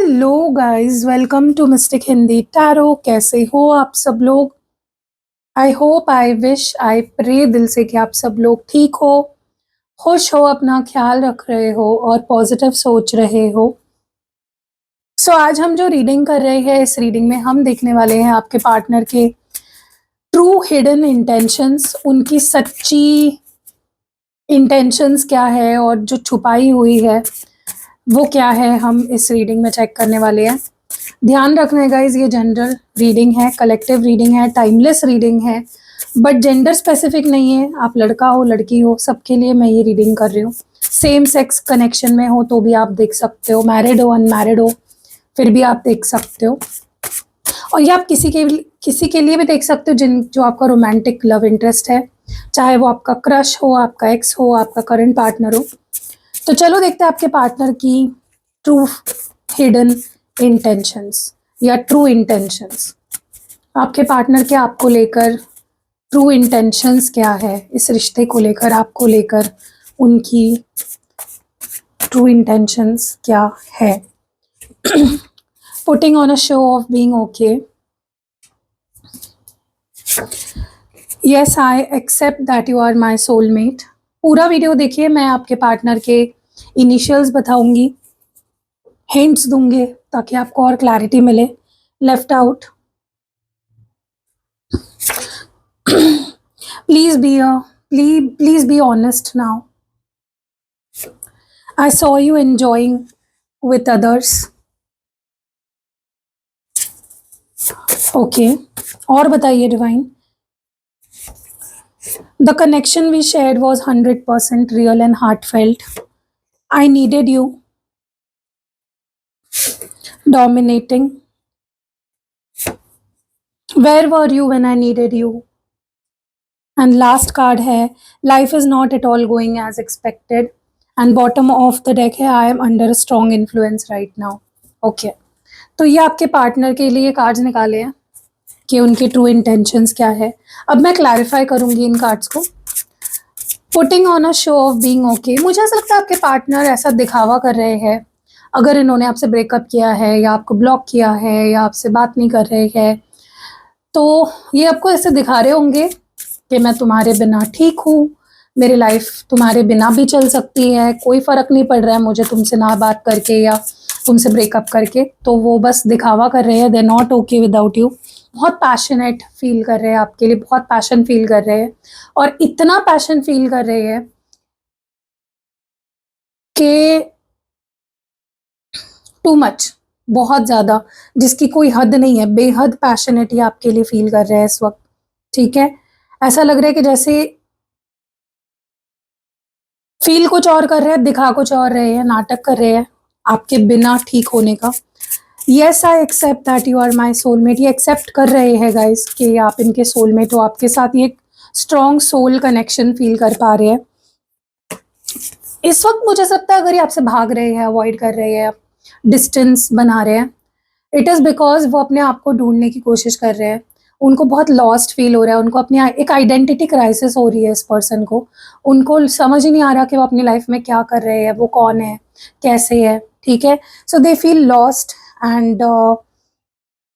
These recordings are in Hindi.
Hello guys, welcome to mystic Hindi tarot. कैसे हो आप सब लोग? I hope, I wish, I pray दिल से कि आप सब लोग ठीक हो, खुश हो, अपना ख्याल रख रहे हो और पॉजिटिव सोच रहे हो। सो आज हम जो रीडिंग कर रहे हैं, इस रीडिंग में हम देखने वाले हैं आपके पार्टनर के ट्रू हिडन इंटेंशंस, उनकी सच्ची इंटेंशंस क्या है और जो छुपाई हुई है वो क्या है, हम इस रीडिंग में चेक करने वाले हैं। ध्यान रखना है गाइज, ये जनरल रीडिंग है, कलेक्टिव रीडिंग है, टाइमलेस रीडिंग है, बट जेंडर स्पेसिफिक नहीं है। आप लड़का हो लड़की हो, सबके लिए मैं ये रीडिंग कर रही हूँ। सेम सेक्स कनेक्शन में हो तो भी आप देख सकते हो, मैरिड हो अनमैरिड हो फिर भी आप देख सकते हो, और ये आप किसी के लिए भी देख सकते हो जो आपका रोमांटिक लव इंटरेस्ट है, चाहे वो आपका क्रश हो, आपका एक्स हो, आपका करंट पार्टनर हो। तो चलो देखते हैं आपके पार्टनर की ट्रू हिडन इंटेंशंस या ट्रू इंटेंशंस। आपके पार्टनर के आपको लेकर ट्रू इंटेंशंस क्या है, इस रिश्ते को लेकर, आपको लेकर उनकी ट्रू इंटेंशंस क्या है। Putting on a show of being okay. Yes, I accept that you are my soulmate. पूरा वीडियो देखिए, मैं आपके पार्टनर के इनिशियल्स बताऊंगी, हिंट्स दूंगे ताकि आपको और क्लैरिटी मिले। Left out, please be honest now. I saw you enjoying with others. Okay, और बताइए divine. The connection we shared was 100% real and heartfelt. I needed you. Dominating. Where were you when I needed you? And last card है, life is not at all going as expected. And bottom of the deck है, I am under a strong influence right now. Okay, तो ये आपके पार्टनर के लिए कार्ड्स निकाले हैं कि उनके ट्रू इंटेंशंस क्या है। अब मैं क्लैरिफाई करूंगी इन कार्ड्स को। Putting on a show of being okay, मुझे ऐसा लगता है आपके पार्टनर ऐसा दिखावा कर रहे हैं। अगर इन्होंने आपसे ब्रेकअप किया है या आपको ब्लॉक किया है या आपसे बात नहीं कर रहे हैं, तो ये आपको ऐसे दिखा रहे होंगे कि मैं तुम्हारे बिना ठीक हूँ, मेरी लाइफ तुम्हारे बिना भी चल सकती है, कोई फ़र्क नहीं पड़ रहा है मुझे तुमसे ना बात करके या तुमसे ब्रेकअप करके। तो वो बस दिखावा कर रहे हैं, they not okay without you. बहुत पैशनेट फील कर रहे हैं आपके लिए, बहुत पैशन फील कर रहे हैं, और इतना पैशन फील कर रहे हैं कि टू मच, बहुत ज़्यादा, जिसकी कोई हद नहीं है। बेहद पैशनेट ये आपके लिए फील कर रहे हैं इस वक्त। ठीक है, ऐसा लग रहा है कि जैसे फील कुछ और कर रहे हैं, दिखा कुछ और रहे हैं, नाटक कर रहे हैं आपके बिना ठीक होने का। Yes, I accept that you are my soulmate. ये एक्सेप्ट कर रहे हैं गाइस कि आप इनके सोलमेट हो, आपके साथ ये स्ट्रॉन्ग सोल कनेक्शन फील कर पा रहे हैं इस वक्त। मुझे लगता है अगर ये आपसे भाग रहे हैं, अवॉइड कर रहे हैं, डिस्टेंस बना रहे हैं, इट इज़ बिकॉज वो अपने आप को ढूंढने की कोशिश कर रहे हैं। उनको बहुत लॉस्ट फील हो रहा है, उनको अपनी एक आइडेंटिटी क्राइसिस हो रही है इस पर्सन को। उनको समझ ही नहीं आ रहा कि वो अपनी लाइफ में क्या कर रहे हैं, वो कौन है, कैसे है। ठीक है, सो दे फील लॉस्ट एंड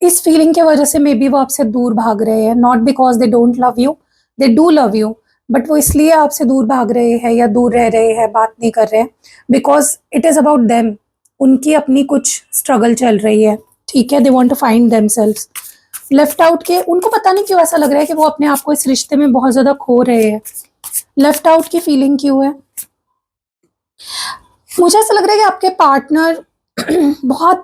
इस फीलिंग की वजह से मे बी वो आपसे दूर भाग रहे हैं। Not because they don't love you, they do love you, but वो इसलिए आपसे दूर भाग रहे हैं या दूर रह रहे हैं, बात नहीं कर रहे हैं, because it is about them. उनकी अपनी कुछ स्ट्रगल चल रही है। ठीक है, they want to find themselves. Left out के उनको पता नहीं क्यों ऐसा लग रहा है कि वो अपने आप को इस रिश्ते में बहुत ज़्यादा खो रहे हैं। लेफ्ट आउट की फीलिंग क्यों है? मुझे ऐसा लग रहा है कि आपके पार्टनर बहुत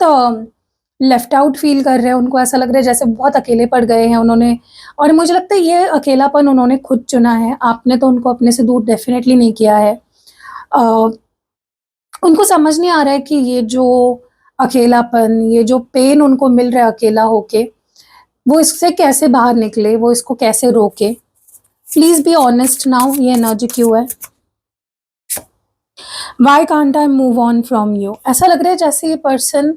लेफ्ट आउट फील कर रहे हैं। उनको ऐसा लग रहा है जैसे बहुत अकेले पड़ गए हैं उन्होंने, और मुझे लगता है ये अकेलापन उन्होंने खुद चुना है। आपने तो उनको अपने से दूर डेफिनेटली नहीं किया है। उनको समझ नहीं आ रहा है कि ये जो अकेलापन, ये जो पेन उनको मिल रहा है अकेला होके, वो इससे कैसे बाहर निकले, वो इसको कैसे रोके। प्लीज बी ऑनेस्ट नाउ, ये एनर्जी क्यों है? Why can't I move on from you? ऐसा लग रहा है जैसे ये पर्सन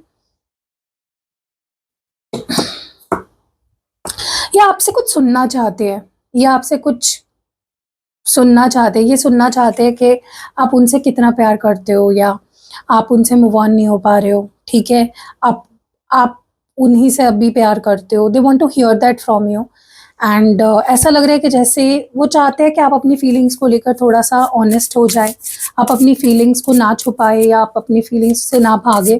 या आपसे कुछ सुनना चाहते हैं, या आपसे कुछ सुनना चाहते हैं, ये सुनना चाहते हैं कि आप उनसे कितना प्यार करते हो, या आप उनसे मूव ऑन नहीं हो पा रहे हो। ठीक है? आप उन्हीं से अभी प्यार करते हो, they want to hear that from you and ऐसा लग रहा है कि जैसे वो चाहते हैं कि आप अपनी फीलिंग्स को लेकर थोड़ा-सा ऑनेस्ट हो जाएँ, आप अपनी फीलिंग्स को ना छुपाएँ या आप अपनी फीलिंग्स से ना भागें।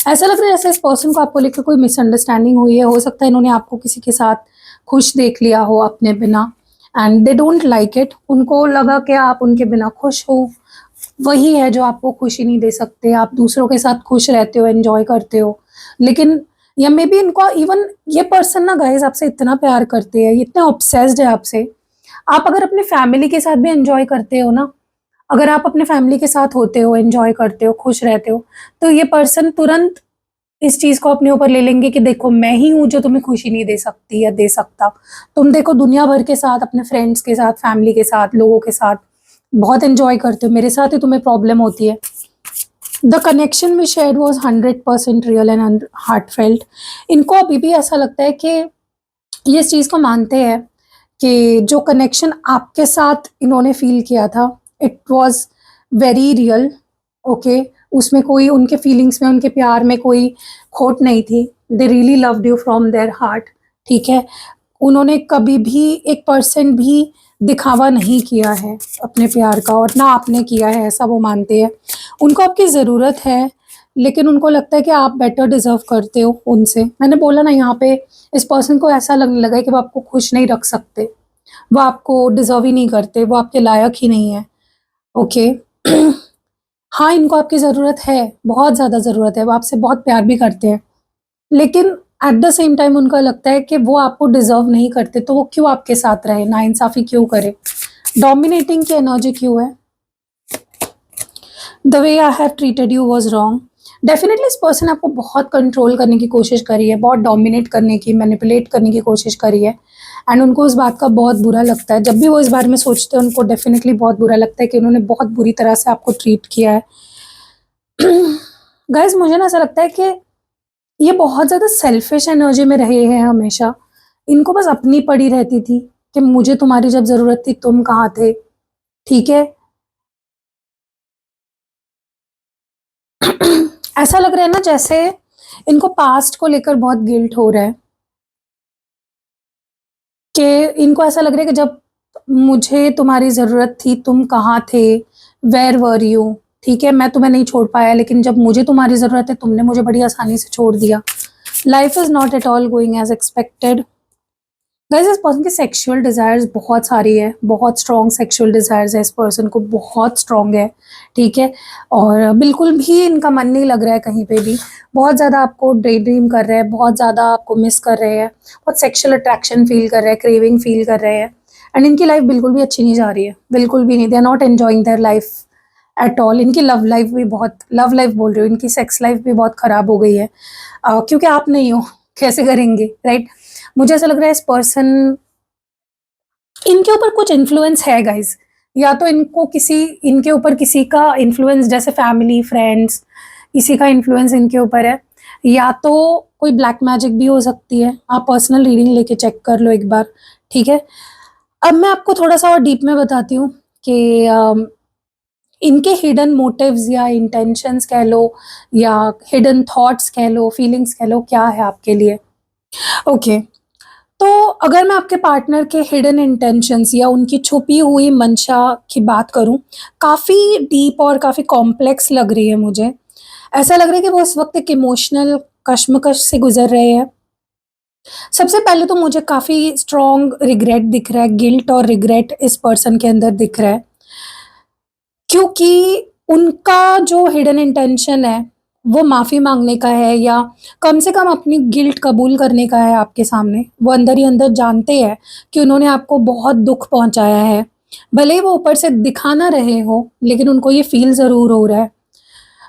ऐसा लग रहा है जैसे इस पर्सन को आपको लेकर कोई मिसअंडरस्टैंडिंग हुई है, हो सकता है इन्होंने आपको किसी के साथ खुश देख लिया हो अपने बिना and they don't like it, उनको लगा कि आप उनके बिना खुश हो, वही है जो आपको खुशी नहीं दे सकते, आप दूसरों के साथ खुश रहते हो, एन्जॉय करते हो। लेकिन या मेबी इनको इवन ये पर्सन ना गाइज़ आपसे इतना प्यार करते हैं, ये इतने ऑब्सेस्ड है आपसे, आप अगर अपनी फैमिली के साथ भी एन्जॉय करते हो ना, अगर आप अपने फैमिली के साथ होते हो, एन्जॉय करते हो, खुश रहते हो, तो ये पर्सन तुरंत इस चीज़ को अपने ऊपर ले लेंगे कि देखो मैं ही हूँ जो तुम्हें खुशी नहीं दे सकती या दे सकता। तुम देखो दुनिया भर के साथ, अपने फ्रेंड्स के साथ, फैमिली के साथ, लोगों के साथ बहुत एन्जॉय करते हो, मेरे साथ ही तुम्हें प्रॉब्लम होती है। The connection we shared was 100% real and heartfelt. इनको अभी भी ऐसा लगता है कि ये इस चीज़ को मानते हैं कि जो कनेक्शन आपके साथ इन्होंने फ़ील किया था, it was very real, okay? उसमें कोई उनके फीलिंग्स में, उनके प्यार में कोई खोट नहीं थी। They really loved you from their heart, ठीक है? उन्होंने कभी भी 1% भी दिखावा नहीं किया है अपने प्यार का और ना आपने किया है, ऐसा वो मानते हैं। उनको आपकी ज़रूरत है, लेकिन उनको लगता है कि आप बेटर डिज़र्व करते हो उनसे। मैंने बोला ना यहाँ पे इस पर्सन को ऐसा लगने लगा है कि वो आपको खुश नहीं रख सकते, वो आपको डिज़र्व ही नहीं करते, वो आपके लायक ही नहीं है, ओके? हाँ, इनको आपकी ज़रूरत है, बहुत ज़्यादा ज़रूरत है, वो आपसे बहुत प्यार भी करते हैं। लेकिन एट द सेम टाइम उनको लगता है कि वो आपको डिज़र्व नहीं करते, तो वो क्यों आपके साथ रहे, नाइंसाफ़ी क्यों करे? डोमिनेटिंग की एनर्जी क्यों है? The way I have treated you was wrong. Definitely इस पर्सन ने आपको बहुत कंट्रोल करने की कोशिश करी है, बहुत डोमिनेट करने की, मैनिपुलेट करने की कोशिश करी है एंड उनको इस बात का बहुत बुरा लगता है। जब भी वो इस बारे में सोचते हैं, उनको डेफ़िनिटली बहुत बुरा लगता है कि उन्होंने बहुत बुरी तरह से आपको ट्रीट किया है। गाइज़ मुझे ना ऐसा लगता है कि ये बहुत ज़्यादा सेल्फिश एनर्जी में रहे हैं हमेशा। इनको बस अपनी पड़ी रहती थी कि मुझे तुम्हारी जब ज़रूरत थी तुम कहाँ थे, ठीक है? ऐसा लग रहा है ना जैसे इनको पास्ट को लेकर बहुत गिल्ट हो रहा है कि इनको ऐसा लग रहा है कि जब मुझे तुम्हारी ज़रूरत थी तुम कहाँ थे? Where were you? ठीक है, मैं तुम्हें नहीं छोड़ पाया लेकिन जब मुझे तुम्हारी ज़रूरत है तुमने मुझे बड़ी आसानी से छोड़ दिया। Life is not at all going as expected. Guys इस पर्सन की सेक्सुअल डिज़ायर्स बहुत सारी है, बहुत स्ट्रॉन्ग सेक्सुअल डिज़ायर्स है इस पर्सन को, बहुत स्ट्रॉन्ग है, ठीक है? और बिल्कुल भी इनका मन नहीं लग रहा है कहीं पे भी, बहुत ज़्यादा आपको डे ड्रीम कर रहे हैं, बहुत ज़्यादा आपको मिस कर रहे हैं, बहुत सेक्सुअल अट्रैक्शन फ़ील कर रहे हैं, क्रेविंग फ़ील कर रहे हैं एंड इनकी लाइफ़ बिल्कुल भी अच्छी नहीं जा रही है, बिल्कुल भी नहीं, they are not enjoying their life at all. इनकी लव लाइफ़ बोल रही हूँ, इनकी सेक्स लाइफ़ भी बहुत ख़राब हो गई है क्योंकि आप नहीं हो, कैसे करेंगे, राइट? मुझे ऐसा लग रहा है इस पर्सन इनके ऊपर कुछ इन्फ्लुएंस है गाइस, या तो इनको किसी इनके ऊपर किसी का इन्फ्लुएंस जैसे फैमिली, फ्रेंड्स, किसी का इन्फ्लुएंस इनके ऊपर है, या तो कोई ब्लैक मैजिक भी हो सकती है। आप पर्सनल रीडिंग लेके चेक कर लो एक बार, ठीक है? अब मैं आपको थोड़ा-सा और डीप में बताती हूँ कि इनके हिडन मोटिव्स या इंटेंशंस कह लो या हिडन थॉट्स कह लो, फीलिंग्स कह लो, क्या है आपके लिए? ओके। तो अगर मैं आपके पार्टनर के हिडन इंटेंशंस या उनकी छुपी हुई मंशा की बात करूँ, काफ़ी डीप और काफ़ी कॉम्प्लेक्स लग रही है मुझे। ऐसा लग रहा है कि वो इस वक़्त एक इमोशनल कश्मकश से गुज़र रहे हैं। सबसे पहले तो मुझे काफ़ी स्ट्रॉन्ग रिग्रेट दिख रहा है, गिल्ट और रिग्रेट इस पर्सन के अंदर दिख रहा है। क्योंकि उनका जो हिडन इंटेंशन है, वो माफ़ी माँगने का है या कम से कम अपनी गिल्ट कबूल करने का है आपके सामने। वो अंदर ही अंदर जानते हैं कि उन्होंने आपको बहुत दुःख पहुँचाया है। भले ही वो ऊपर से दिखा ना रहे हों, लेकिन उनको ये फ़ील ज़रूर हो रहा है।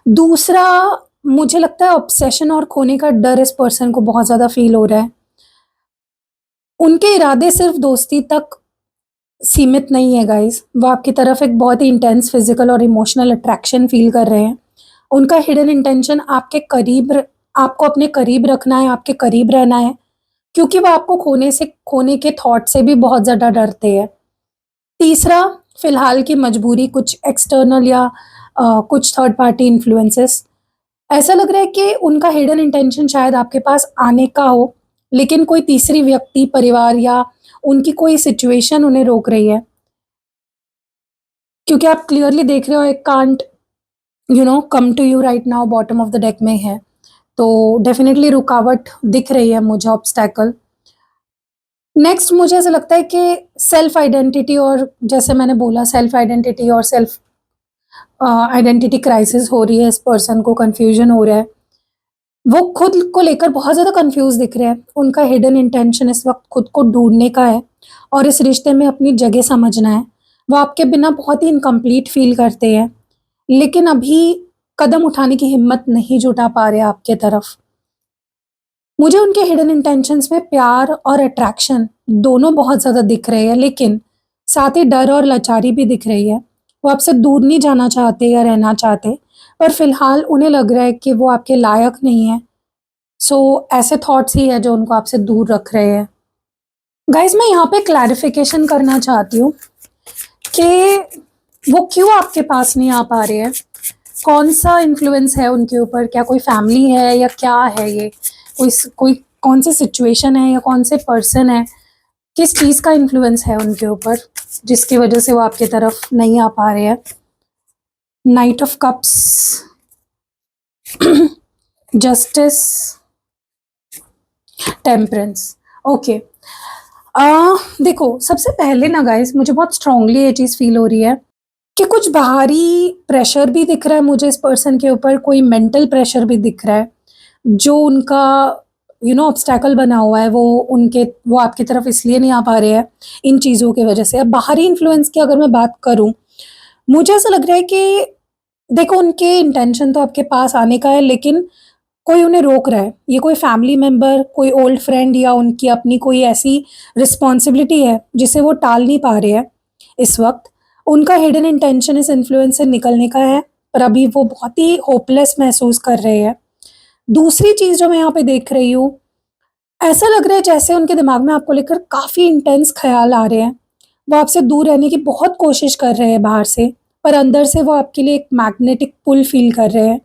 दूसरा, मुझे लगता है ऑब्सेशन और खोने का डर इस पर्सन को बहुत ज़्यादा फ़ील हो रहा है। उनके इरादे सिर्फ़ दोस्ती तक सीमित नहीं है गाइज़, वो आपकी तरफ एक बहुत ही इंटेंस फ़िज़िकल और इमोशनल अट्रैक्शन फ़ील कर रहे हैं। उनका हिडन इंटेंशन आपको अपने करीब रखना है, आपके करीब रहना है, क्योंकि वो आपको खोने के थॉट से भी बहुत ज़्यादा डरते हैं। तीसरा, फ़िलहाल की मजबूरी, कुछ एक्सटर्नल या कुछ थर्ड पार्टी इन्फ्लुएंसेस। ऐसा लग रहा है कि उनका हिडन इंटेंशन शायद आपके पास आने का हो, लेकिन कोई तीसरी व्यक्ति, परिवार या उनकी कोई सिचुएशन उन्हें रोक रही है। क्योंकि आप क्लियरली देख रहे हो, एक can't come to you right now bottom of the deck में है। तो डेफ़िनेटली रुकावट दिख रही है मुझे, ऑब्स्टैकल। नेक्स्ट मुझे ऐसा लगता है कि सेल्फ आइडेंटिटी, और जैसे मैंने बोला सेल्फ आइडेंटिटी और सेल्फ आइडेंटिटी क्राइसिस हो रही है, इस पर्सन को कन्फ्यूजन हो रहा है। वो खुद को लेकर बहुत ज़्यादा कन्फ्यूज़ दिख रहे हैं। उनका हिडन इंटेंशन इस वक़्त खुद को ढूँढने का है और इस रिश्ते में अपनी जगह समझना है। वो आपके बिना बहुत ही इनकम्प्लीट फ़ील करते हैं, लेकिन अभी कदम उठाने की हिम्मत नहीं जुटा पा रहे आपके तरफ। मुझे उनके हिडन इंटेंशंस में प्यार और अट्रैक्शन दोनों बहुत ज़्यादा दिख रहे हैं, लेकिन साथ ही डर और लाचारी भी दिख रही है। वो आपसे दूर नहीं जाना चाहते या रहना चाहते, पर फ़िलहाल उन्हें लग रहा है कि वो आपके लायक नहीं है। सो ऐसे थॉट्स ही है जो उनको आपसे दूर रख रहे हैं। गाइज़, मैं यहाँ पे क्लैरिफ़िकेशन करना चाहती हूँ कि वो क्यों आपके पास नहीं आ पा रहे हैं? कौन-सा इन्फ्लुएंस है उनके ऊपर? क्या कोई फैमिली है या क्या है ये? कोई कौन-सी सिचुएशन है या कौन से पर्सन है? किस चीज़ का इन्फ्लुएंस है उनके ऊपर, जिसकी वज़ह से वो आपकी तरफ नहीं आ पा रहे हैं? Night of cups, justice, temperance. Okay. देखो, सबसे पहले ना गाइज़, मुझे बहुत स्ट्रॉन्गली ये चीज़ फ़ील हो रही है कि कुछ बाहरी प्रेशर भी दिख रहा है मुझे इस पर्सन के ऊपर, कोई मेंटल प्रेशर भी दिख रहा है, जो उनका ऑब्स्टैकल बना हुआ है। वो आपकी तरफ इसलिए नहीं आ पा रहे हैं, इन चीज़ों की वज़ह से। अब बाहरी इन्फ्लुएंस की अगर मैं बात करूँ, मुझे ऐसा लग रहा है कि देखो, उनके इंटेंशन तो आपके पास आने का है, लेकिन कोई उन्हें रोक रहा है। ये कोई फैमिली मेंबर, कोई ओल्ड फ्रेंड या उनकी अपनी कोई ऐसी रिस्पॉन्सिबिलिटी है, जिसे वो टाल नहीं पा रहे हैं इस वक़्त। उनका हिडन इंटेंशन इस इन्फ्लुएंस से निकलने का है, पर अभी वो बहुत ही होपलेस महसूस कर रहे हैं। दूसरी चीज़ जो मैं यहाँ पे देख रही हूँ, ऐसा लग रहा है जैसे उनके दिमाग में आपको लेकर काफ़ी इंटेंस ख़्याल आ रहे हैं। वो आपसे दूर रहने की बहुत कोशिश कर रहे हैं बाहर से, पर अंदर से वो आपके लिए एक मैग्नेटिक पुल फ़ील कर रहे हैं।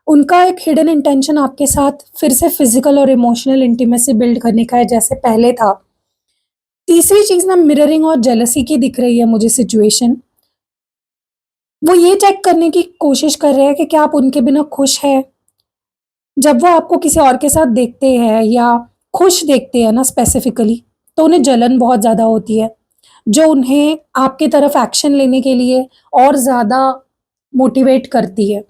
उनका एक हिडन इंटेंशन आपके साथ फिर से फिज़िकल और इमोशनल इंटीमेसी बिल्ड करने का है, जैसे पहले था। तीसरी चीज़ ना, मिररिंग और जेलसी की दिख रही है मुझे सिचुएशन। वो ये चेक करने की कोशिश कर रहे हैं कि क्या आप उनके बिना खुश हैं? जब वो आपको किसी और के साथ देखते हैं या खुश देखते हैं ना स्पेसिफिकली, तो उन्हें जलन बहुत ज़्यादा होती है, जो उन्हें आपकी तरफ एक्शन लेने के लिए और ज़्यादा मोटिवेट करती है।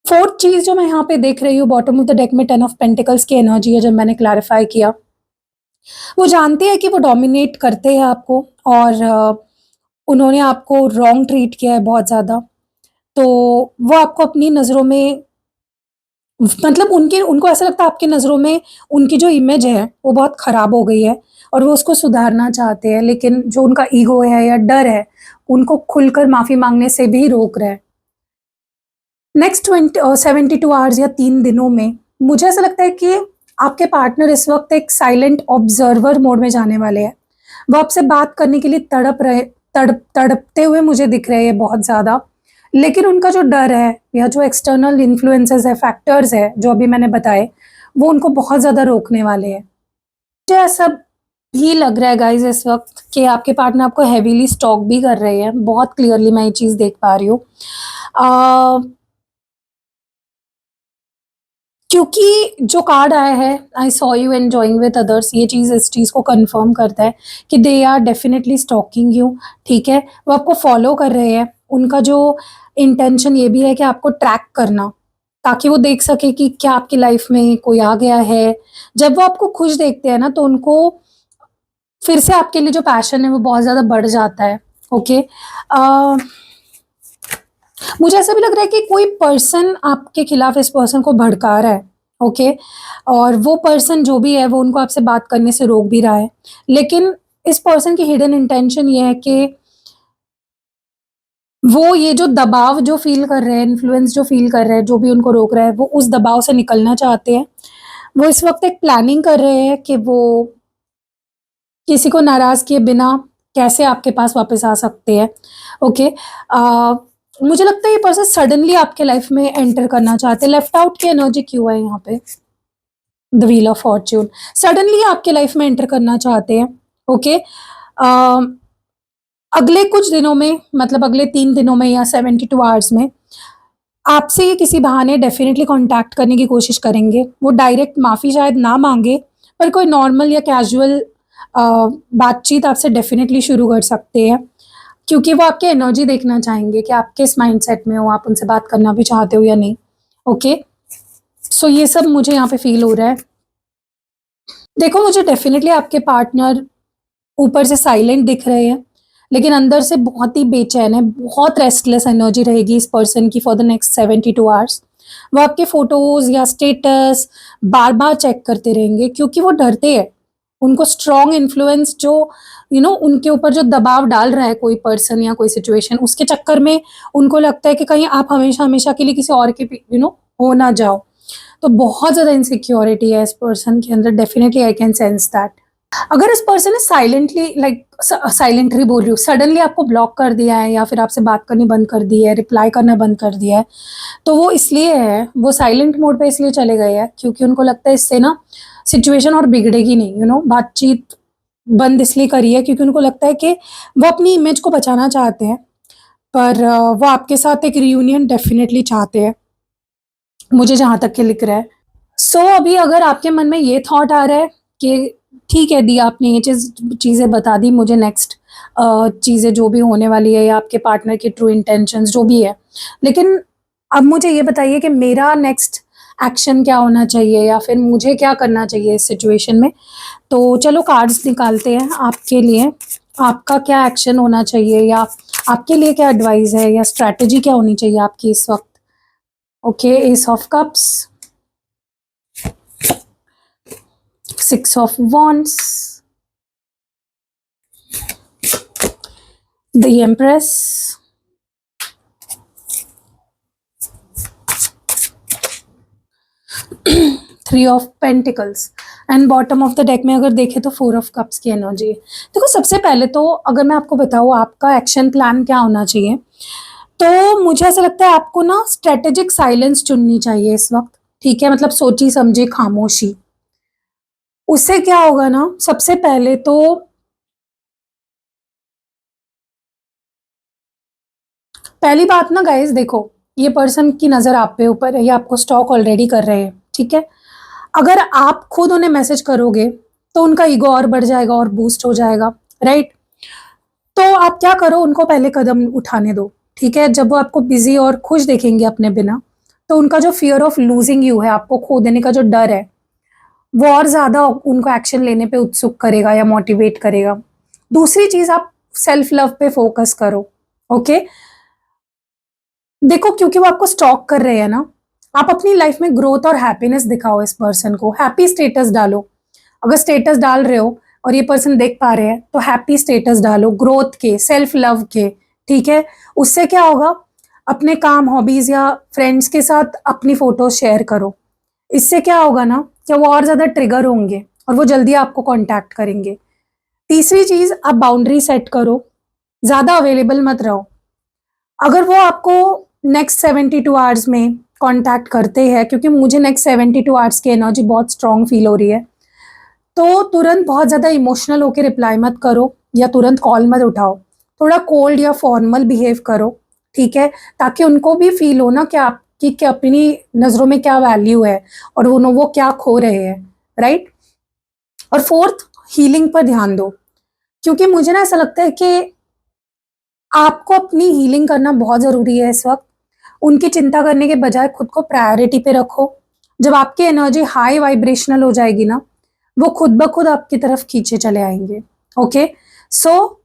फोर्थ चीज़ जो मैं यहाँ पे देख रही हूँ, बॉटम ऑफ द डेक में 10 ऑफ पेंटिकल्स की एनर्जी है, जब मैंने क्लैरिफाई किया। वो जानते हैं कि वो डोमिनेट करते हैं आपको, और उन्होंने आपको रॉन्ग ट्रीट किया है बहुत ज़्यादा। तो वो आपको अपनी नज़रों में, मतलब उनके उनको ऐसा लगता है आपकी नज़रों में उनकी जो इमेज है वो बहुत ख़राब हो गई है, और वो उसको सुधारना चाहते हैं, लेकिन जो उनका ईगो है या डर है, उनको खुलकर माफ़ी माँगने से भी रोक रहा है। नेक्स्ट 72 आवर्स या 3 दिनों में मुझे ऐसा लगता है कि आपके पार्टनर इस वक़्त एक साइलेंट ऑब्ज़र्वर मोड में जाने वाले हैं। वो आपसे बात करने के लिए तड़पते हुए मुझे दिख रहे हैं बहुत ज़्यादा। लेकिन उनका जो डर है या जो एक्सटर्नल इन्फ्लुएंसेस है, फैक्टर्स है, जो अभी मैंने बताए, वो उनको बहुत ज़्यादा रोकने वाले हैं। मुझे ऐसा भी लग रहा है गाइज़ इस वक़्त कि आपके पार्टनर आपको हेवीली स्टॉक भी कर रहे हैं। बहुत क्लियरली मैं ये चीज़ देख पा रही हूँ। क्योंकि जो कार्ड आया है, I saw you enjoying with others, ये चीज़ इस चीज़ को कन्फर्म करता है कि they are definitely stalking you, ठीक है? वो आपको फ़ॉलो कर रहे हैं। उनका जो इंटेंशन ये भी है कि आपको ट्रैक करना, ताकि वो देख सके कि क्या आपकी लाइफ़ में कोई आ गया है। जब वो आपको खुश देखते हैं ना, तो उनको फिर से आपके लिए जो पैशन है वो बहुत ज़्यादा बढ़ जाता है, ओके? मुझे ऐसा भी लग रहा है कि कोई पर्सन आपके खिलाफ इस पर्सन को भड़का रहा है, ओके? और वो पर्सन जो भी है, वो उनको आपसे बात करने से रोक भी रहा है। लेकिन इस पर्सन की हिडन इंटेंशन ये है कि वो ये जो दबाव जो फ़ील कर रहे हैं, इन्फ्लुएंस जो फ़ील कर रहे हैं, जो भी उनको रोक रहा है, वो उस दबाव से निकलना चाहते हैं। वो इस वक़्त एक प्लानिंग कर रहे हैं कि वो किसी को नाराज़ किए बिना कैसे आपके पास वापस आ सकते हैं, ओके? मुझे लगता है ये पर्सन सडनली आपके लाइफ में एंटर करना चाहते हैं। लेफ्ट आउट की एनर्जी क्यों है यहाँ पे? The wheel of Fortune. Suddenly आपके लाइफ में एंटर करना चाहते हैं। ओके, अगले कुछ दिनों में, मतलब अगले 3 दिनों में या 72 आवर्स में आपसे ये किसी बहाने डेफ़िनेटली कॉन्टैक्ट करने की कोशिश करेंगे। वो डायरेक्ट माफ़ी शायद ना माँगे, पर कोई नॉर्मल या कैज़ुअल बातचीत आपसे डेफ़िनेटली शुरू कर सकते हैं, क्योंकि वो आपकी एनर्जी देखना चाहेंगे कि आप किस माइंडसेट में हो, आप उनसे बात करना भी चाहते हो या नहीं। ओके, सो ये सब मुझे यहाँ पे फ़ील हो रहा है। देखो, मुझे डेफ़िनेटली आपके पार्टनर ऊपर से साइलेंट दिख रहे हैं, लेकिन अंदर से बहुत ही बेचैन है, बहुत रेस्टलेस एनर्जी रहेगी इस पर्सन की फॉर द नेक्स्ट 72 आवर्स। वो आपके फ़ोटोज़ या स्टेटस बार-बार चेक करते रहेंगे, क्योंकि वो डरते हैं। उनको स्ट्रॉन्ग इन्फ्लुएंस जो उनके ऊपर जो दबाव डाल रहा है कोई पर्सन या कोई सिचुएशन, उसके चक्कर में उनको लगता है कि कहीं आप हमेशा-हमेशा के लिए किसी और के हो ना जाओ। तो बहुत ज़्यादा इनसिक्योरिटी है इस पर्सन के अंदर, definitely I can sense that. अगर इस पर्सन ने साइलेंटली बोल रही हूँ, सडनली आपको ब्लॉक कर दिया है या फिर आपसे बात करनी बंद कर दी है, रिप्लाई करना बंद कर दिया है, तो वो इसलिए है, वो साइलेंट मोड पे इसलिए चले गए हैं क्योंकि उनको लगता है इससे ना सिचुएशन और बिगड़ेगी नहीं, बातचीत बंद इसलिए करी है क्योंकि उनको लगता है कि वो अपनी इमेज को बचाना चाहते हैं, पर वो आपके साथ एक रियूनियन डेफ़िनेटली चाहते हैं, मुझे जहाँ तक के लिख रहा है। अभी अगर आपके मन में ये थॉट आ रहा है कि ठीक है दी, आपने ये चीज़ें बता दी मुझे, नेक्स्ट चीज़ें जो भी होने वाली है या आपके पार्टनर की ट्रू इंटेंशंस जो भी है, लेकिन अब मुझे ये बताइए कि मेरा नेक्स्ट एक्शन क्या होना चाहिए या फिर मुझे क्या करना चाहिए इस सिचुएशन में। तो चलो कार्ड्स निकालते हैं आपके लिए, आपका क्या एक्शन होना चाहिए या आपके लिए क्या एडवाइस है या स्ट्रैटेजी क्या होनी चाहिए आपकी इस वक्त। Okay, S of cups, 6 of Wands, the Empress, 3 of Pentacles and bottom of the deck में अगर देखें तो 4 of Cups की एनर्जी है। देखो, सबसे पहले तो अगर मैं आपको बताऊँ आपका एक्शन प्लान क्या होना चाहिए, तो मुझे ऐसा लगता है आपको ना स्ट्रेटेजिक साइलेंस चुननी चाहिए इस वक्त। ठीक है, मतलब सोची समझी खामोशी। उससे क्या होगा ना, सबसे पहले तो पहली बात ना गाइस, देखो ये पर्सन की नज़र आप पे ऊपर है, ये आपको स्टॉक ऑलरेडी कर रहे हैं। ठीक है, अगर आप खुद उन्हें मैसेज करोगे तो उनका ईगो और बढ़ जाएगा और बूस्ट हो जाएगा, राइट। तो आप क्या करो, उनको पहले कदम उठाने दो। ठीक है, जब वो आपको बिजी और खुश देखेंगे अपने बिना, तो उनका जो फियर ऑफ लूजिंग यू है, आपको खो देने का जो डर है, वो और ज़्यादा उनको एक्शन लेने पे उत्सुक करेगा या मोटिवेट करेगा। दूसरी चीज़, आप सेल्फ लव पे फोकस करो। ओके, देखो क्योंकि वो आपको स्टॉक कर रहे हैं ना, आप अपनी लाइफ में ग्रोथ और हैप्पीनेस दिखाओ इस पर्सन को, हैप्पी स्टेटस डालो। अगर स्टेटस डाल रहे हो और ये पर्सन देख पा रहे हैं तो हैप्पी स्टेटस डालो, ग्रोथ के, सेल्फ लव के। ठीक है, उससे क्या होगा, अपने काम, हॉबीज या फ्रेंड्स के साथ अपनी फोटो शेयर करो। इससे क्या होगा ना कि वो और ज्यादा ट्रिगर होंगे और वो जल्दी आपको कांटेक्ट करेंगे। तीसरी चीज, आप बाउंड्री सेट करो, ज्यादा अवेलेबल मत रहो। अगर वो आपको नेक्स्ट 72 आवर्स में कांटेक्ट करते हैं, क्योंकि मुझे नेक्स्ट 72 आवर्स की एनर्जी बहुत स्ट्रांग फील हो रही है, तो तुरंत बहुत ज़्यादा इमोशनल होकर रिप्लाई मत करो या तुरंत कॉल मत उठाओ। थोड़ा कोल्ड या फॉर्मल बिहेव करो। ठीक है, ताकि उनको भी फील हो ना कि आपकी क्या अपनी नज़रों में क्या वैल्यू है और वो क्या खो रहे हैं, राइट। और फोर्थ, हीलिंग पर ध्यान दो, क्योंकि मुझे ना ऐसा लगता है कि आपको अपनी हीलिंग करना बहुत ज़रूरी है इस वक्त। उनकी चिंता करने के बजाय खुद को प्रायोरिटी पे रखो। जब आपकी एनर्जी हाई वाइब्रेशनल हो जाएगी ना, वो खुद ब खुद आपकी तरफ खींचे चले आएंगे। ओके, सो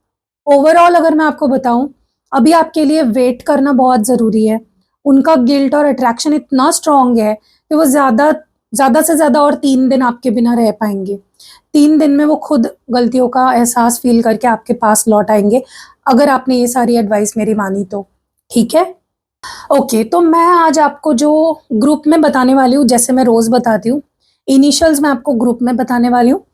ओवरऑल अगर मैं आपको बताऊं, अभी आपके लिए वेट करना बहुत ज़रूरी है। उनका गिल्ट और अट्रैक्शन इतना स्ट्रांग है कि वो ज़्यादा से ज़्यादा और 3 दिन आपके बिना रह पाएंगे। 3 दिन में वो खुद गलतियों का एहसास फील करके आपके पास लौट आएंगे, अगर आपने ये सारी एडवाइस मेरी मानी तो। ठीक है, ओके, तो मैं आज आपको जो ग्रुप में बताने वाली हूँ, जैसे मैं रोज़ बताती हूँ, इनिशियल्स मैं आपको ग्रुप में बताने वाली हूँ।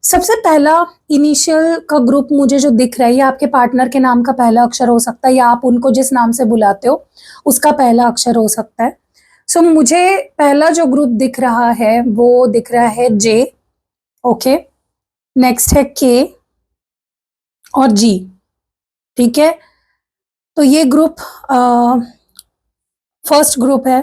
सबसे पहला इनिशियल का ग्रुप मुझे जो दिख रहा है, ये आपके पार्टनर के नाम का पहला अक्षर हो सकता है, या आप उनको जिस नाम से बुलाते हो उसका पहला अक्षर हो सकता है। सो मुझे पहला जो ग्रुप दिख रहा है वो दिख रहा है जे, ओके। नेक्स्ट है के और जी, ठीक है। तो ये ग्रुप फर्स्ट ग्रुप है।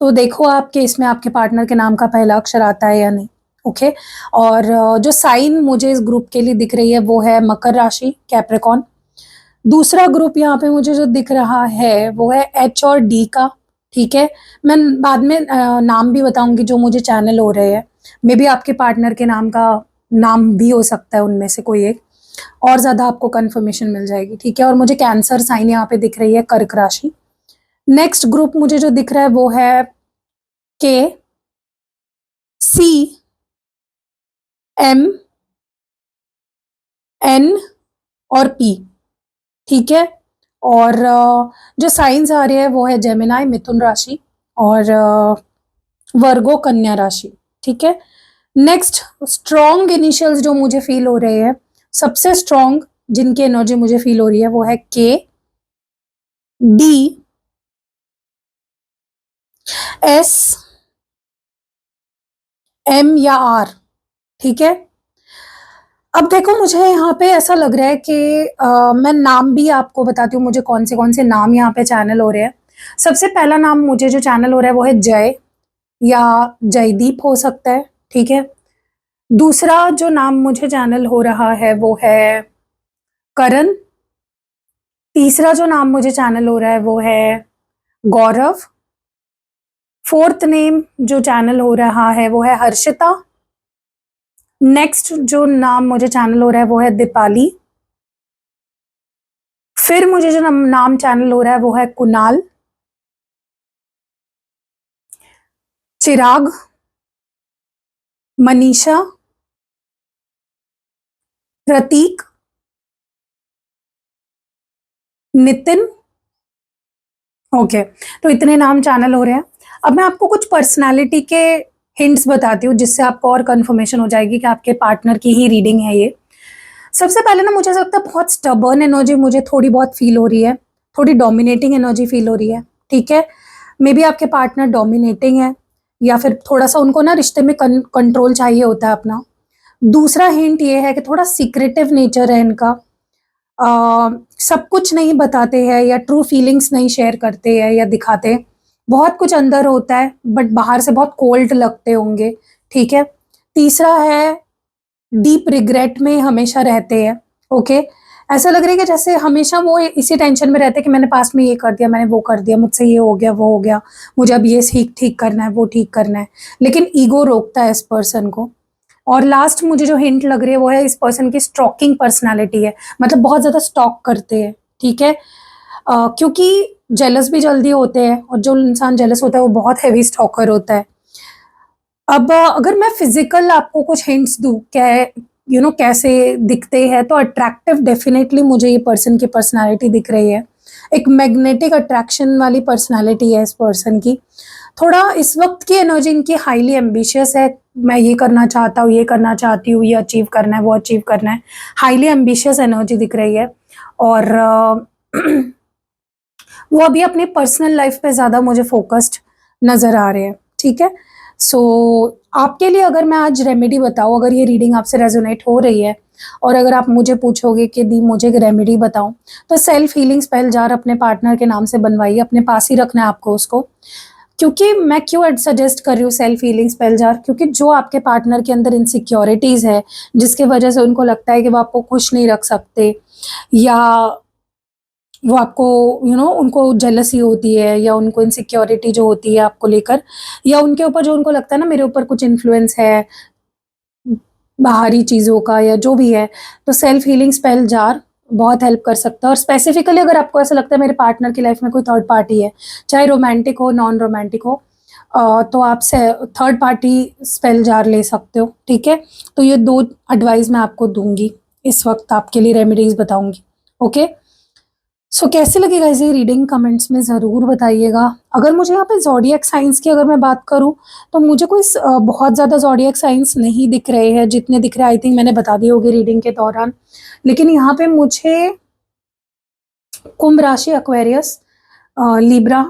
तो देखो आपके इसमें आपके पार्टनर के नाम का पहला अक्षर आता है या नहीं, ओके। और जो साइन मुझे इस ग्रुप के लिए दिख रही है वो है मकर राशि, कैप्रिकॉन। दूसरा ग्रुप यहाँ पे मुझे जो दिख रहा है वो है एच और डी का, ठीक है। मैं बाद में नाम भी बताऊंगी जो मुझे चैनल हो रहे हैं, मे बी आपके पार्टनर के नाम का नाम भी हो सकता है उनमें से कोई एक, और ज़्यादा आपको कंफर्मेशन मिल जाएगी, ठीक है। और मुझे कैंसर साइन यहाँ पे दिख रही है, कर्क राशि। नेक्स्ट ग्रुप मुझे जो दिख रहा है वो है के, सी, एम, एन और पी, ठीक है। और जो साइंस आ रहे हैं वो है जेमिनाई, मिथुन राशि, और वर्गो, कन्या राशि, ठीक है। नेक्स्ट स्ट्रॉन्ग इनिशियल्स जो मुझे फील हो रहे हैं, सबसे स्ट्रॉन्ग जिनकी एनर्जी मुझे फील हो रही है वो है के, डी, एस, एम या आर, ठीक है। अब देखो मुझे यहाँ पे ऐसा लग रहा है कि मैं नाम भी आपको बताती हूँ मुझे कौन से नाम यहाँ पे चैनल हो रहे हैं। सबसे पहला नाम मुझे जो चैनल हो रहा है वो है जय या जयदीप हो सकता है, ठीक है। दूसरा जो नाम मुझे चैनल हो रहा है वो है करण। तीसरा जो नाम मुझे चैनल हो रहा है वो है गौरव। फोर्थ नेम जो चैनल हो रहा है वो है हर्षिता। नेक्स्ट जो नाम मुझे चैनल हो रहा है वो है दीपाली। फिर मुझे जो नाम चैनल हो रहा है वो है कुणाल, चिराग, मनीषा, प्रतीक, नितिन, ओके। तो इतने नाम चैनल हो रहे हैं। अब मैं आपको कुछ पर्सनालिटी के हिंट्स बताती हूँ जिससे आपको और कंफर्मेशन हो जाएगी कि आपके पार्टनर की ही रीडिंग है ये। सबसे पहले ना मुझे लगता है बहुत स्टबर्न एनर्जी मुझे थोड़ी बहुत फील हो रही है, थोड़ी डोमिनेटिंग एनर्जी फील हो रही है, ठीक है। मे बी आपके पार्टनर डोमिनेटिंग है या फिर थोड़ा सा उनको ना रिश्ते में कंट्रोल चाहिए होता है अपना। दूसरा हिंट ये है कि थोड़ा सीक्रेटिव नेचर है इनका, सब कुछ नहीं बताते हैं या ट्रू फीलिंग्स नहीं शेयर करते हैं या दिखाते, बहुत कुछ अंदर होता है बट बाहर से बहुत कोल्ड लगते होंगे, ठीक है। तीसरा है डीप रिग्रेट में हमेशा रहते हैं, ओके। ऐसा लग रहा है कि जैसे हमेशा वो इसी टेंशन में रहते हैं कि मैंने पास्ट में ये कर दिया, मैंने वो कर दिया, मुझसे ये हो गया वो हो गया, मुझे अब ये ठीक करना है वो ठीक करना है, लेकिन ईगो रोकता है इस पर्सन को। और लास्ट मुझे जो हिंट लग रही है वो है इस पर्सन की स्टॉकिंग पर्सनालिटी है, मतलब बहुत ज्यादा स्टॉक करते हैं, ठीक है। क्योंकि जेलस भी जल्दी होते हैं और जो इंसान जेलस होता है वो बहुत हैवी स्टॉकर होता है। अब अगर मैं फिजिकल आपको कुछ हिंट्स दूं क्या कैसे दिखते हैं, तो अट्रैक्टिव डेफिनेटली मुझे ये पर्सन की पर्सनालिटी दिख रही है। एक मैग्नेटिक अट्रैक्शन वाली पर्सनालिटी है इस पर्सन की। थोड़ा इस वक्त की एनर्जी इनकी हाईली एम्बिशियस है, मैं ये करना चाहता हूँ, ये करना चाहती हूँ, ये अचीव करना है, वो अचीव करना है, हाईली एम्बिशियस एनर्जी दिख रही है। और वो अभी अपनी पर्सनल लाइफ पे ज़्यादा मुझे फोकस्ड नज़र आ रहे हैं, ठीक है। सो आपके लिए अगर मैं आज रेमेडी बताऊँ, अगर ये रीडिंग आपसे रेजोनेट हो रही है और अगर आप मुझे पूछोगे कि दी मुझे एक रेमेडी बताऊं, तो सेल्फ हीलिंग स्पेल जार अपने पार्टनर के नाम से बनवाइए, अपने पास ही रखना है आपको उसको। क्योंकि मैं क्यों सजेस्ट कर रही हूँ सेल्फ हीलिंग स्पेल जार, क्योंकि जो आपके पार्टनर के अंदर इनसिक्योरिटीज है जिसकी वजह से उनको लगता है कि वो आपको खुश नहीं रख सकते, या वो आपको उनको जेलसी होती है, या उनको इनसिक्योरिटी जो होती है आपको लेकर, या उनके ऊपर जो उनको लगता है ना मेरे ऊपर कुछ इन्फ्लुएंस है बाहरी चीज़ों का या जो भी है, तो सेल्फ हीलिंग स्पेल जार बहुत हेल्प कर सकता है। और स्पेसिफिकली अगर आपको ऐसा लगता है मेरे पार्टनर की लाइफ में कोई थर्ड पार्टी है, चाहे रोमांटिक हो नॉन रोमांटिक हो, तो आप से थर्ड पार्टी स्पेल जार ले सकते हो, ठीक है। तो ये दो एडवाइस मैं आपको दूंगी, इस वक्त आपके लिए रेमेडीज बताऊंगी, ओके। सो कैसी लगी गाइस ये रीडिंग, कमेंट्स में ज़रूर बताइएगा। अगर मुझे यहाँ पे ज़ॉडिएक साइंस की अगर मैं बात करूँ, तो मुझे कोई बहुत ज़्यादा ज़ॉडिएक साइंस नहीं दिख रहे हैं। जितने दिख रहे हैं आई थिंक मैंने बता दिए होंगे रीडिंग के दौरान। लेकिन यहाँ पे मुझे कुंभ राशि, एक्वेरियस, लिब्रा,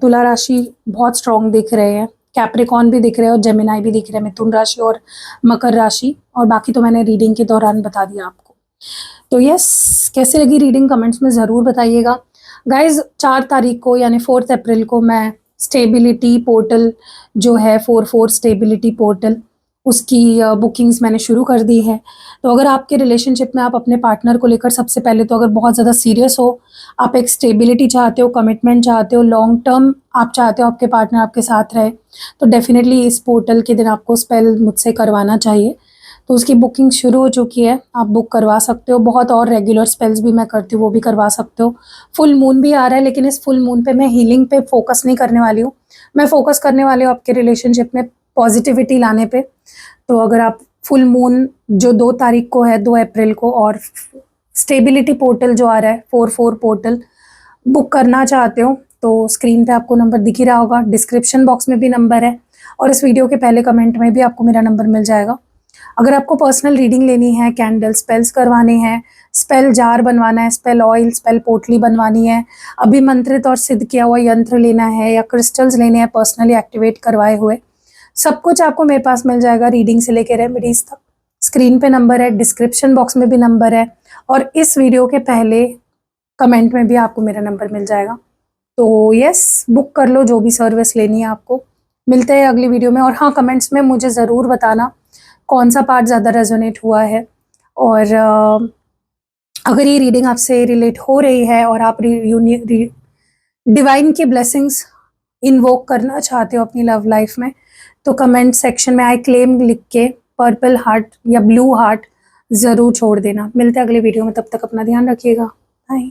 तुला राशि बहुत स्ट्रॉन्ग दिख रहे हैं। कैप्रिकॉन भी दिख रहे हैं और जेमिनाई भी दिख रहे हैं, मिथुन राशि और मकर राशि। और बाकी तो मैंने रीडिंग के दौरान बता दिया आपको। तो यस, कैसी लगी रीडिंग कमेंट्स में ज़रूर बताइएगा। गाइज 4 तारीख को यानी 4 अप्रैल को मैं स्टेबिलिटी पोर्टल जो है 44 स्टेबिलिटी पोर्टल, उसकी बुकिंग्स मैंने शुरू कर दी है। तो अगर आपके रिलेशनशिप में आप अपने पार्टनर को लेकर सबसे पहले तो अगर बहुत ज़्यादा सीरियस हो, आप एक स्टेबिलिटी चाहते हो, कमिटमेंट चाहते हो, लॉन्ग टर्म आप चाहते हो आपके पार्टनर आपके साथ रहे, तो डेफिनेटली इस पोर्टल के दिन आपको स्पेल मुझसे करवाना चाहिए। तो उसकी बुकिंग शुरू हो चुकी है, आप बुक करवा सकते हो। बहुत और रेगुलर स्पेल्स भी मैं करती हूँ, वो भी करवा सकते हो। फुल मून भी आ रहा है, लेकिन इस फुल मून पे मैं हीलिंग पे फोकस नहीं करने वाली हूँ। मैं फोकस करने वाली हूँ आपके रिलेशनशिप में पॉजिटिविटी लाने पे। तो अगर आप फुल मून जो 2 तारीख को है, 2 अप्रैल को, और स्टेबिलिटी पोर्टल जो आ रहा है 44 पोर्टल, बुक करना चाहते हो तो स्क्रीन पे आपको नंबर दिख ही रहा होगा, डिस्क्रिप्शन बॉक्स में भी नंबर है और इस वीडियो के पहले कमेंट में भी आपको मेरा नंबर मिल जाएगा। अगर आपको पर्सनल रीडिंग लेनी है, कैंडल स्पेल्स करवाने हैं, स्पेल जार बनवाना है, स्पेल ऑयल, स्पेल पोटली बनवानी है, अभिमंत्रित और सिद्ध किया हुआ यंत्र लेना है, या क्रिस्टल्स लेने हैं पर्सनली एक्टिवेट करवाए हुए, सब कुछ आपको मेरे पास मिल जाएगा, रीडिंग से लेकर रेमेडीज तक। स्क्रीन पे नंबर है, डिस्क्रिप्शन बॉक्स में भी नंबर है और इस वीडियो के पहले कमेंट में भी आपको मेरा नंबर मिल जाएगा। तो यस, बुक कर लो जो भी सर्विस लेनी है आपको। मिलते हैं अगली वीडियो में। और हाँ, कमेंट्स में मुझे ज़रूर बताना कौन सा पार्ट ज़्यादा रेजोनेट हुआ है, और अगर ये रीडिंग आपसे रिलेट हो रही है और आप डिवाइन की ब्लेसिंग्स इन्वोक करना चाहते हो अपनी लव लाइफ में, तो कमेंट सेक्शन में आई क्लेम लिख के पर्पल हार्ट या ब्लू हार्ट ज़रूर छोड़ देना। मिलते हैं अगले वीडियो में, तब तक अपना ध्यान रखिएगा। बाय।